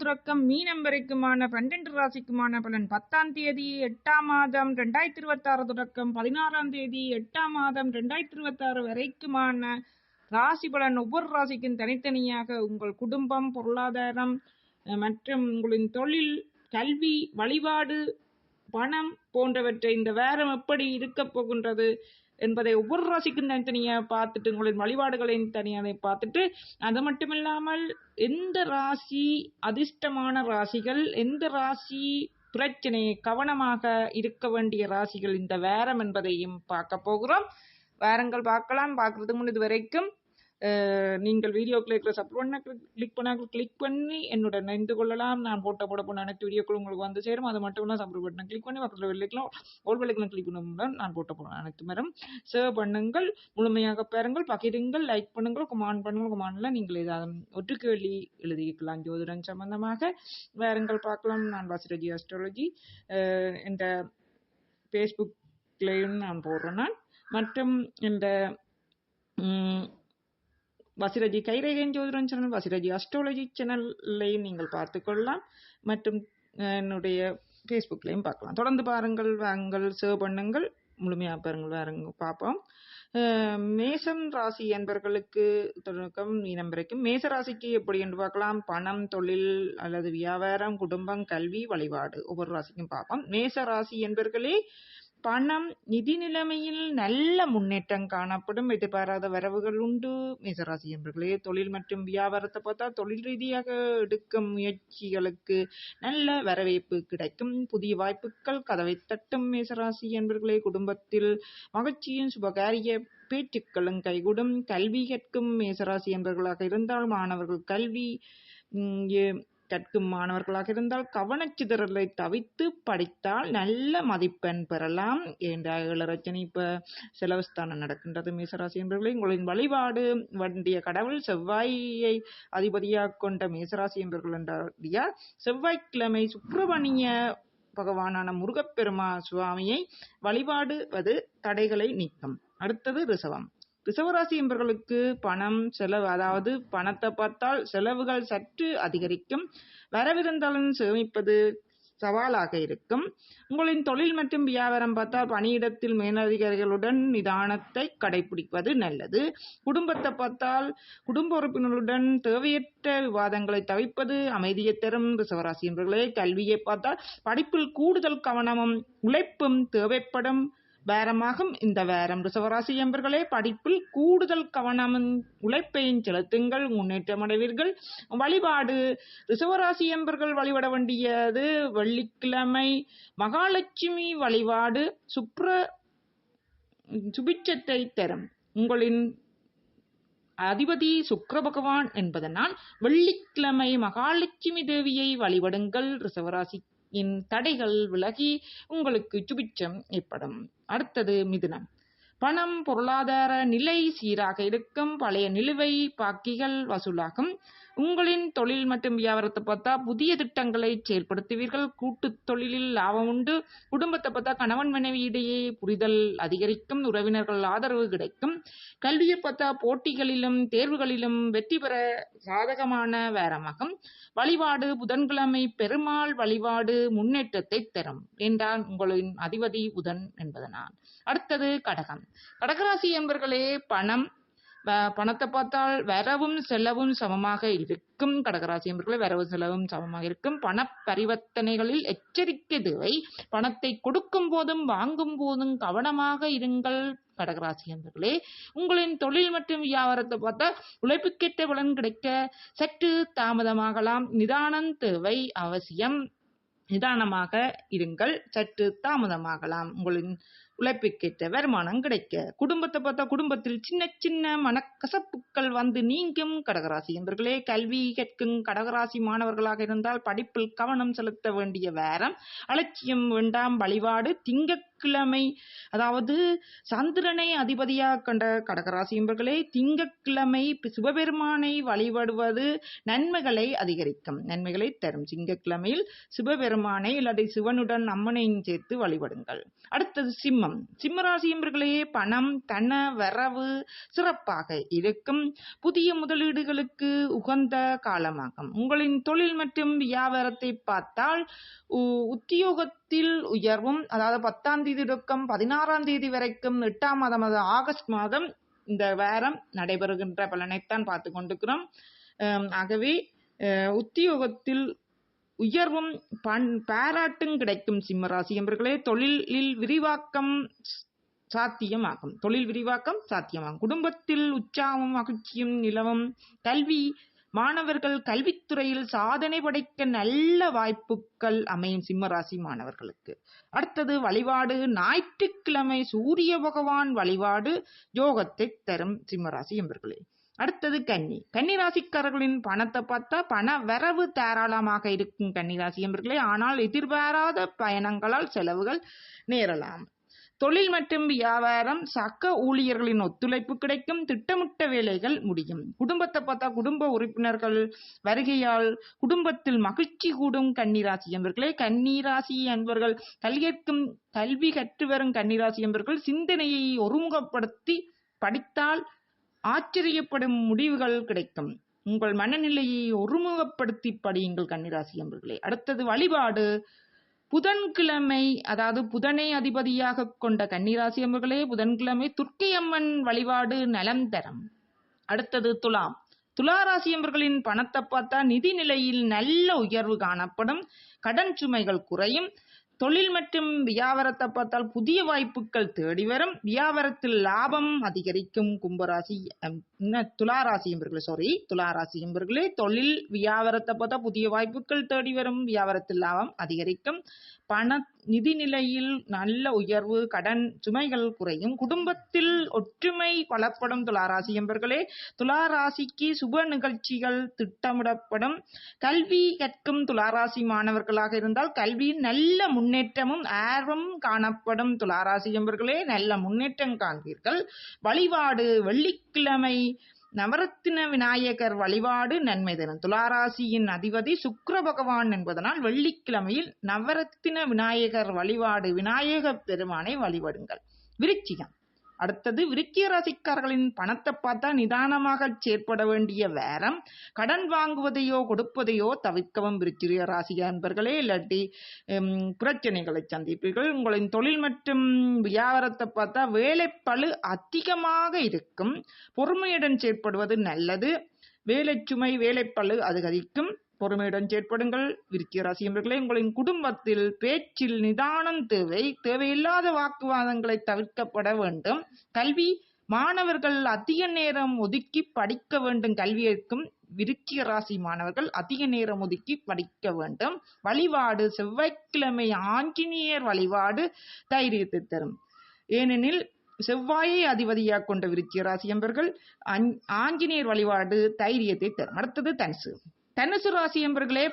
தொடக்கம் மீனம் வரைக்குமான 12 ராசிக்குமான பலன் 10ஆம் தேதி 8ஆம் மாதம் 2026 தொடக்கம் 16ஆம் தேதி 8ஆம் மாதம் 2026 வரைக்குமான ராசி பலன். ஒவ்வொரு ராசிக்கும் தனித்தனியாக உங்கள் குடும்பம், பொருளாதாரம் மற்றும் உங்களின் தொழில், கல்வி, வழிபாடு, பணம் போன்றவற்றை இந்த வாரம் எப்படி இருக்க போகின்றது என்பதை ஒவ்வொரு ராசிக்கும் தனித்தனியாக பார்த்துட்டு, உங்களின் வழிபாடுகளையும் தனியாக பார்த்துட்டு, அது மட்டுமில்லாமல் எந்த ராசி அதிர்ஷ்டமான ராசிகள், எந்த ராசி பிரச்சனையை கவனமாக இருக்க வேண்டிய ராசிகள் இந்த வாரம் என்பதையும் பார்க்க போகிறோம். வாரங்கள் பார்க்கலாம். பார்க்கறதுக்கு முன் இது வரைக்கும் நீங்கள் வீடியோ கிளிக் பண்ணி என்னுடன் இணைந்து கொள்ளலாம். நான் போட அனைத்து வீடியோக்கள் உங்களுக்கு வந்து சேரும். அது மட்டும் இல்லை, சப்ஸ்கிரைப் பட்டனை கிளிக் பண்ணி பக்கத்தில் வெள்ளிக்கலாம் கிளிக் பண்ணும்போது நான் போட்ட அனைத்து மரம் சேவ் பண்ணுங்கள். முழுமையாக பாருங்கள், பகிருங்கள், லைக் பண்ணுங்கள், கமெண்ட் பண்ணுங்கள். கமெண்ட்ல நீங்கள் ஏதாவது ஒற்று கேள்வி எழுதிக்கலாம் ஜோதிடம் சம்பந்தமாக. வாரங்கள் பார்க்கலாம். நான் வசிரஜி அஸ்ட்ராலஜி என்ற ஃபேஸ்புக்லையும் நான் போடுறேன். நான் மற்றும் இந்த வசிரஜி கைரேகன் ஜோதிடம் சேனல், வசிரஜி அஸ்ட்ராலஜி சேனல்லையும் நீங்கள் பார்த்துக்கொள்ளலாம். மற்றும் என்னுடைய ஃபேஸ்புக்லையும் பார்க்கலாம். தொடர்ந்து பாருங்கள், வாங்கள், சேவ் பண்ணுங்கள், முழுமையாக பாருங்கள். வாருங்க பார்ப்போம். மேசம் ராசி என்பவர்களுக்கு தொடக்கம் மீனம் வரைக்கும். மேச ராசிக்கு எப்படி என்று பார்க்கலாம். பணம், தொழில் அல்லது வியாபாரம், குடும்பம், கல்வி, வழிபாடு ஒவ்வொரு ராசிக்கும் பார்ப்போம். மேச ராசி என்பவர்களே பணம், நிதி நிலைமையில் நல்ல முன்னேற்றம் காணப்படும். எதிர்பாராத வரவுகள் உண்டு. மேசராசி என்பவர்களே தொழில் மற்றும் வியாபாரத்தை பார்த்தா தொழில் ரீதியாக எடுக்கும் முயற்சிகளுக்கு நல்ல வரவேற்பு கிடைக்கும். புதிய வாய்ப்புகள் கதவை தட்டும். மேசராசி என்பவர்களே குடும்பத்தில் மகிழ்ச்சியும் சுபகாரிய பேச்சுக்களும் கைகூடும். கல்வி கற்கும் மேசராசி என்பவர்களாக இருந்தால் மாணவர்கள் கல்வி கற்கும் மாணவர்களாக இருந்தால் கவனச்சிதறலை தவிர்த்து படித்தால் நல்ல மதிப்பெண் பெறலாம். ஏழரச்சனை இப்ப செலவுஸ்தானம் நடக்கின்றது. மேசராசி என்பவர்களே உங்களின் வழிபாடு வேண்டிய கடவுள் செவ்வாயை அதிபதியாக கொண்ட மேசராசி என்பவர்கள் என்றால் செவ்வாய்க்கிழமை சுப்பிரமணிய பகவானான முருகப்பெருமா சுவாமியை வழிபாடுவது தடைகளை நீக்கும். அடுத்தது ரிஷபம். ரிஷபராசி என்பவர்களுக்கு பணம் செலவு, அதாவது பணத்தை பார்த்தால் செலவுகள் சற்று அதிகரிக்கும். வரவிருந்தாலும் சேமிப்பது சவாலாக இருக்கும். உங்களின் தொழில் மற்றும் வியாபாரம் பார்த்தால் பணியிடத்தில் மேலதிகாரிகளுடன் நிதானத்தை கடைபிடிப்பது நல்லது. குடும்பத்தை பார்த்தால் குடும்ப உறுப்பினர்களுடன் தேவையற்ற விவாதங்களை தவிர்ப்பது அமைதியை தரும். ரிஷபராசி என்பவர்களே கல்வியை பார்த்தால் படிப்பில் கூடுதல் கவனமும் உழைப்பும் தேவைப்படும் வாரமாகும் இந்த வாரம். ரிஷபராசி என்பவர்களே படிப்பில் கூடுதல் கவனமும் உழைப்பையும் செலுத்துங்கள், முன்னேற்றம் அடைவீர்கள். வழிபாடு ரிஷபராசி என்பவர்கள் வழிபட வேண்டியது வெள்ளிக்கிழமை மகாலட்சுமி வழிபாடு சுபிட்சத்தை தரும். உங்களின் அதிபதி சுக்கிர பகவான் என்பதனால் வெள்ளிக்கிழமை மகாலட்சுமி தேவியை வழிபடுங்கள். ரிஷபராசி தடைகள் விலகி உங்களுக்கு சுபிட்சம் ஏற்படும். அடுத்தது மிதுனம். பணம், பொருளாதார நிலை சீராக இருக்கும். பழைய நிலுவை பாக்கிகள் வசூலாகும். உங்களின் தொழில் மற்றும் வியாபாரத்தை பார்த்தா புதிய திட்டங்களை செயல்படுத்துவீர்கள். கூட்டு தொழிலில் லாபம் உண்டு. குடும்பத்தை பார்த்தா கணவன் மனைவி இடையே புரிதல் அதிகரிக்கும். உறவினர்கள் ஆதரவு கிடைக்கும். கல்வியை பார்த்தா போட்டிகளிலும் தேர்வுகளிலும் வெற்றி பெற சாதகமான வாரமாகும். வழிபாடு புதன்கிழமை பெருமாள் வழிபாடு முன்னேற்றத்தை தரும் என்றால் உங்களின் அதிபதி புதன் என்பதனால். அடுத்தது கடகம். கடகராசி என்பவர்களே பணத்தை பார்த்தால் வரவும் செலவும் சமமாக இருக்கும். கடகராசி என்பவர்களே வரவு செலவும் சமமாக இருக்கும். பண பரிவர்த்தனைகளில் எச்சரிக்கை தேவை. பணத்தை கொடுக்கும் போதும் வாங்கும் போதும் கவனமாக இருங்கள். கடகராசி என்பவர்களே உங்களின் தொழில் மற்றும் வியாபாரத்தை பார்த்தா உழைப்புக்கேற்ற பலன் கிடைக்க சற்று தாமதமாகலாம். நிதானம் தேவை அவசியம். நிதானமாக இருங்கள், சற்று தாமதமாகலாம். உங்களின் உழைப்புக்கேற்ற வருமானம் கிடைக்க. குடும்பத்தை பார்த்தா குடும்பத்தில் சின்ன சின்ன மனக்கசப்புகள் வந்து நீங்கும். கடகராசி என்பவர்களே கல்வி கற்கும் கடகராசி மாணவர்களாக இருந்தால் படிப்பில் கவனம் செலுத்த வேண்டிய வாரம். அலட்சியம் வேண்டாம். வழிபாடு திங்கட்கிழமை, அதாவது சந்திரனை அதிபதியாக கண்ட கடகராசி என்பவர்களே திங்கட்கிழமை சிவபெருமானை வழிபடுவது நன்மைகளை அதிகரிக்கும், நன்மைகளை தரும். திங்கட்கிழமையில் சிவபெருமானை இல்லாட்டி சிவனுடன் அம்மனையும் சேர்த்து வழிபடுங்கள். அடுத்தது சிம்மம். துலாம். சிம்மராசி என்பர்களே, பணம் தன வரவு சிறப்பாக இருக்கும். புதிய முதலீடுகளுக்கு உகந்த காலமாகும். உங்களின் தொழில் மற்றும் வியாபாரத்தை பார்த்தால் உத்தியோகத்தில் உயர்வும், அதாவது 10ஆம் தேதி தொடக்கம் 16ஆம் தேதி வரைக்கும் 8ஆம் மாதம் ஆகஸ்ட் மாதம் இந்த வாரம் நடைபெறுகின்ற பலனைத்தான் பார்த்து கொண்டிருக்கிறோம். ஆகவே உத்தியோகத்தில் உயர்வும் பாராட்டும் கிடைக்கும். சிம்மராசி என்பர்களே, தொழிலில் விரிவாக்கம் சாத்தியமாகும். குடும்பத்தில் உற்சாகமும் மகிழ்ச்சியும் நிலவும். கல்வி மாணவர்கள் கல்வித்துறையில் சாதனை படைக்க நல்ல வாய்ப்புகள் அமையும் சிம்மராசி மாணவர்களுக்கு. அடுத்தது வழிபாடு. ஞாயிற்றுக்கிழமை சூரிய பகவான் வழிபாடு யோகத்தை தரும் சிம்மராசி என்பர்களே. அடுத்தது கன்னி ராசிக்காரர்களின் பணத்தை பார்த்தா பண வரவு தாராளமாக இருக்கும் கன்னிராசி என்பர்களே. ஆனால் எதிர்பாராத பயணங்களால் செலவுகள் நேரலாம். தொழில் மற்றும் வியாபாரம் சக ஊழியர்களின் ஒத்துழைப்பு கிடைக்கும். திட்டமிட்ட வேலைகள் முடியும். குடும்பத்தை பார்த்தா குடும்ப உறுப்பினர்கள் வருகையால் குடும்பத்தில் மகிழ்ச்சி கூடும் கன்னிராசி என்பர்களே. கன்னிராசி என்பவர்கள் கல்வி கற்று வரும் கன்னிராசி என்பவர்கள் சிந்தனையை ஒருமுகப்படுத்தி படித்தால் ஆச்சரியப்படும் முடிவுகள் கிடைக்கும். உங்கள் மனநிலையை ஒருமுகப்படுத்தி படியுங்கள் கன்னிராசி என்பர்களே. அடுத்தது வழிபாடு. புதன்கிழமை, அதாவது புதனை அதிபதியாக கொண்ட கன்னிராசி என்பர்களே, புதன்கிழமை துர்க்கை அம்மன் வழிபாடு நலம் தரும். அடுத்தது துலாம். துளாராசி என்பர்களின் பணத்தை பார்த்தா நிதி நிலையில் நல்ல உயர்வு காணப்படும். கடன் சுமைகள் குறையும். தொழில் மற்றும் வியாபாரத்தை பார்த்தால் புதிய வாய்ப்புகள் தேடி வரும். வியாபாரத்தில் லாபம் அதிகரிக்கும். துளாராசி என்பர்களே, தொழில் வியாபாரத்தை பார்த்தா புதிய வாய்ப்புகள் தேடி வரும். வியாபாரத்தில் லாபம் அதிகரிக்கும். நிதி நிலையில் நல்ல உயர்வு. கடன் சுமைகள் குறையும். குடும்பத்தில் ஒற்றுமை பலப்படும். துளாராசி என்பர்களே, துளாராசிக்கு சுப நிகழ்ச்சிகள் திட்டமிடப்படும். கல்வி கற்கும் துளாராசி மாணவர்களாக இருந்தால் கல்வியில் நல்ல முன்னேற்றமும் ஆர்வம் காணப்படும். துளாராசி என்பர்களே, நல்ல முன்னேற்றம் காண்பீர்கள். வழிபாடு. வெள்ளிக்கிழமை நவரத்தின விநாயகர் வழிபாடு நன்மை தரும். துளாராசியின் அதிபதி சுக்கிர பகவான் என்பதனால் வெள்ளிக்கிழமையில் நவரத்தின விநாயகர் வழிபாடு விநாயக பெருமானை வழிபடுங்கள். விருச்சிகம். அடுத்தது விருச்சிக ராசிக்காரர்களின் பணத்தை பார்த்தா நிதானமாக செயற்பட வேண்டிய வாரம். கடன் வாங்குவதையோ கொடுப்பதையோ தவிர்க்கவும் விருச்சிக ராசி அன்பர்களே, இல்லாட்டி பிரச்சனைகளை சந்திப்பீர்கள். உங்களின் தொழில் மற்றும் வியாபாரத்தை பார்த்தா வேலைப்பளு அதிகமாக இருக்கும். பொறுமையுடன் செயற்படுவது நல்லது. வேலைச்சுமை வேலைப்பளு அதிகரிக்கும். பொறுமையுடன் செயற்படுங்கள் விருச்சிக ராசி என்பர்களே. உங்களின் குடும்பத்தில் பேச்சில் நிதானம் தேவை. தேவையில்லாத வாக்குவாதங்களை தவிர்க்கப்பட வேண்டும். கல்வி மாணவர்கள் அதிக நேரம் ஒதுக்கி படிக்க வேண்டும். கல்வியேற்கும் விருச்சிக ராசி மாணவர்கள் அதிக நேரம் ஒதுக்கி படிக்க வேண்டும். வழிபாடு. செவ்வாய்க்கிழமை ஆஞ்சநேயர் வழிபாடு தைரியத்தை தரும். ஏனெனில் செவ்வாயை அதிபதியாக கொண்ட விருச்சிக ராசி என்பர்கள் ஆஞ்சநேயர் வழிபாடு தைரியத்தை தரும். அடுத்தது தனுசு ராசி என்பர்களே,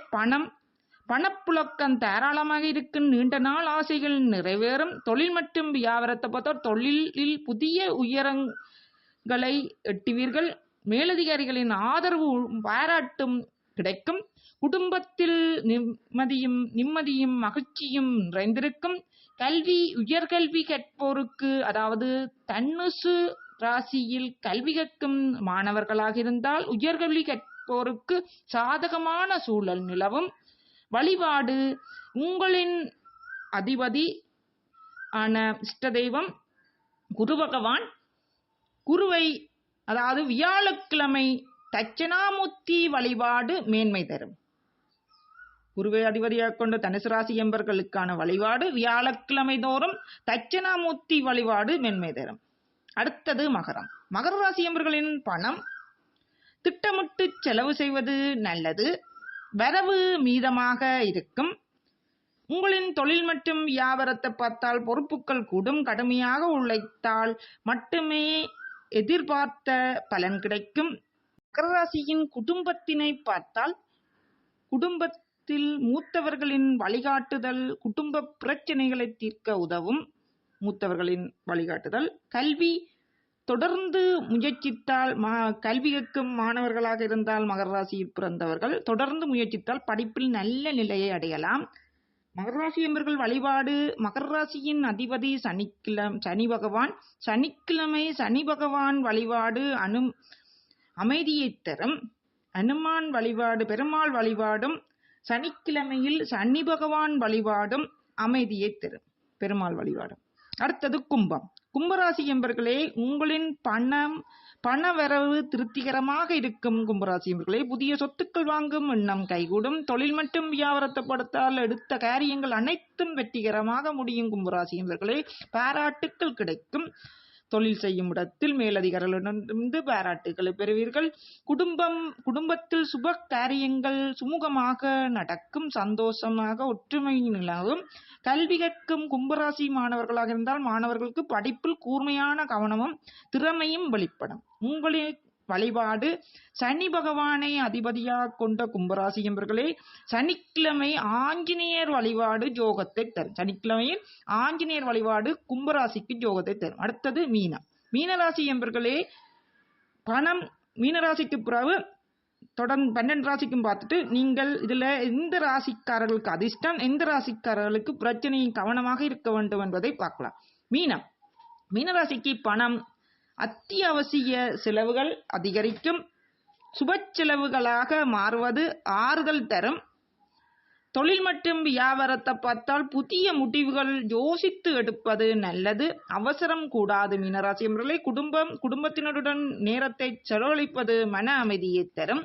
பணப்புழக்கம் தாராளமாக இருக்கும். நீண்ட நாள் ஆசைகள் நிறைவேறும். தொழில் மற்றும் வியாபாரத்தை பார்த்தா தொழிலில் புதிய உயரங்களை எட்டுவீர்கள். மேலதிகாரிகளின் ஆதரவு பாராட்டும் கிடைக்கும். குடும்பத்தில் நிம்மதியும் மகிழ்ச்சியும் நிறைந்திருக்கும். உயர்கல்வி கற்போருக்கு, அதாவது தனுசு ராசியில் கல்வி கற்கும் மாணவர்களாக இருந்தால் உயர்கல்வி கற்போருக்கு சாதகமான சூழல் நிலவும். வழிபாடு. உங்களின் அதிபதி ஆன இஷ்ட தெய்வம் குரு பகவான். குருவை, அதாவது வியாழக்கிழமை தட்சணாமூர்த்தி வழிபாடு மேன்மை தரும். குருவை அதிபதியாக கொண்ட தனுசு ராசி என்பர்களுக்கான வழிபாடு வியாழக்கிழமை தோறும் தட்சணாமூர்த்தி வழிபாடு மேன்மை தரும். அடுத்தது மகர ராசி என்பர்களின் பணம் திட்டமிட்டு செலவு செய்வது நல்லது. வரவு மீதமாக இருக்கும். உங்களின் தொழில் மற்றும் வியாபாரத்தை பார்த்தால் பொறுப்புகள் கூடும். கடுமையாக உழைத்தால் மட்டுமே எதிர்பார்த்த பலன் கிடைக்கும். மகர ராசியின் குடும்பத்தினை பார்த்தால் குடும்பத்தில் மூத்தவர்களின் வழிகாட்டுதல் குடும்ப பிரச்சனைகளை தீர்க்க உதவும். மூத்தவர்களின் வழிகாட்டுதல். கல்வி தொடர்ந்து முயற்சித்தால், கல்வி கற்கும் மாணவர்களாக இருந்தால் மகர ராசியில் பிறந்தவர்கள் தொடர்ந்து முயற்சித்தால் படிப்பில் நல்ல நிலையை அடையலாம். மகர ராசி என்பர்கள் வழிபாடு. மகர ராசியின் அதிபதி சனி பகவான். சனிக்கிழமை சனி பகவான் வழிபாடு அமைதியை தரும். அனுமான் வழிபாடு, பெருமாள் வழிபாடும் சனிக்கிழமையில் சனி பகவான் வழிபாடும் அமைதியை தரும். பெருமாள் வழிபாடும். அடுத்தது கும்பம். கும்பராசி என்பர்களே, உங்களின் பணவரவு திருப்திகரமாக இருக்கும். கும்பராசி என்பர்களே, புதிய சொத்துக்கள் வாங்கும் எண்ணம் கைகூடும். தொழில் மற்றும் வியாபாரத்தை படுத்தால் எடுத்த காரியங்கள் அனைத்தும் வெற்றிகரமாக முடியும். கும்பராசி என்பர்களே, பாராட்டுக்கள் கிடைக்கும். தொழில் செய்யும் இடத்தில் மேலதிகாரிகளிடமிருந்து பாராட்டுகளை பெறுவீர்கள். குடும்பத்தில் சுப காரியங்கள் சுமூகமாக நடக்கும். சந்தோஷமாக ஒற்றுமை நிலவும். கல்வி கற்கும் கும்பராசி மாணவர்களாக இருந்தால் மாணவர்களுக்கு படிப்பில் கூர்மையான கவனமும் திறமையும் வெளிப்படும். உங்களின் வழிபாடு சனி பகவானை அதிபதியாக கொண்ட கும்பராசி என்பர்களே, சனிக்கிழமை ஆஞ்சநேயர் வழிபாடு யோகத்தை தரும். சனிக்கிழமையில் ஆஞ்சநேயர் வழிபாடு கும்பராசிக்கு யோகத்தை தரும். அடுத்தது மீனம். மீனராசி என்பர்களே, பணம் மீனராசிக்கு பிறகு தொடர்ந்து 12 ராசிக்கும் பார்த்துட்டு நீங்கள் இதுல எந்த ராசிக்காரர்களுக்கு அதிர்ஷ்டம், எந்த ராசிக்காரர்களுக்கு பிரச்சனையும் கவனமாக இருக்க வேண்டும் என்பதை பார்க்கலாம். மீனராசிக்கு பணம் அத்தியாவசிய செலவுகள் அதிகரிக்கும். சுப செலவுகளாக மாறுவது ஆறுதல் தரும். தொழில் மற்றும் வியாபாரத்தை பார்த்தால் புதிய முடிவுகள் யோசித்து எடுப்பது நல்லது. அவசரம் கூடாது. மீனராசி என்பவர்களே, குடும்பத்தினருடன் நேரத்தை செலவழிப்பது மன அமைதியை தரும்.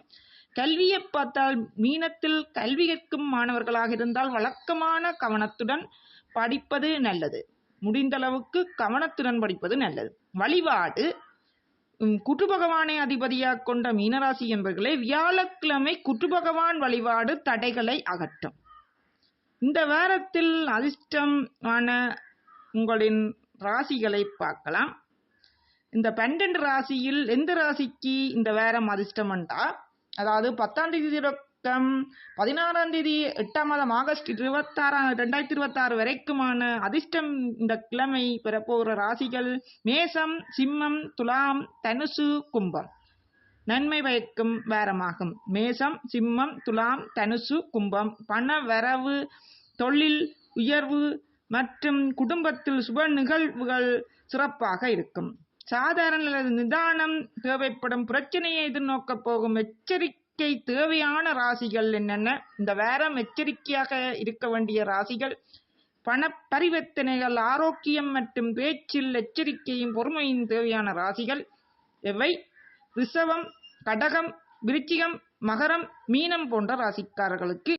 கல்வியை பார்த்தால் மீனத்தில் கல்வி கற்கும் மாணவர்களாக இருந்தால் வழக்கமான கவனத்துடன் படிப்பது நல்லது. முடிந்த அளவுக்கு கவனத்துடன் படிப்பது நல்லது. வழிபாடு குரு பகவானை அதிபதியாக கொண்ட மீனராசி என்பவர்களே, வியாழக்கிழமை குரு பகவான் வழிபாடு தடைகளை அகற்றும். இந்த வாரத்தில் அதிர்ஷ்டமான உங்களின் ராசிகளை பார்க்கலாம். இந்த 12 ராசியில் எந்த ராசிக்கு இந்த வாரம் அதிர்ஷ்டம் என்றா, அதாவது 10ஆம் தேதி தொடக்கம் 16ஆம் தேதி 8ஆம் மாதம் ஆகஸ்ட் 2026 வரைக்குமான அதிர்ஷ்டம் இந்த கிழமை பெறப்போகிற ராசிகள் மேசம், சிம்மம், துலாம், தனுசு, கும்பம். நன்மை பயக்கும் வாரமாகும். மேசம், சிம்மம், துலாம், தனுசு, கும்பம். பண வரவு, தொழில் உயர்வு மற்றும் குடும்பத்தில் சுப நிகழ்வுகள் சிறப்பாக இருக்கும். சாதாரண நிதானம் தேவைப்படும். பிரச்சனையை எதிர்நோக்க போகும். எச்சரிக்கை தேவையான ராசிகள் என்னென்ன? இந்த வாரம் எச்சரிக்கையாக இருக்க வேண்டிய ராசிகள்: பண பரிவர்த்தனைகள், ஆரோக்கியம் மற்றும் பேச்சில் எச்சரிக்கையும் பொறுமையும் தேவையான ராசிகள் எவை? ரிஷபம், கடகம், விருச்சிகம், மகரம், மீனம் போன்ற ராசிக்காரர்களுக்கு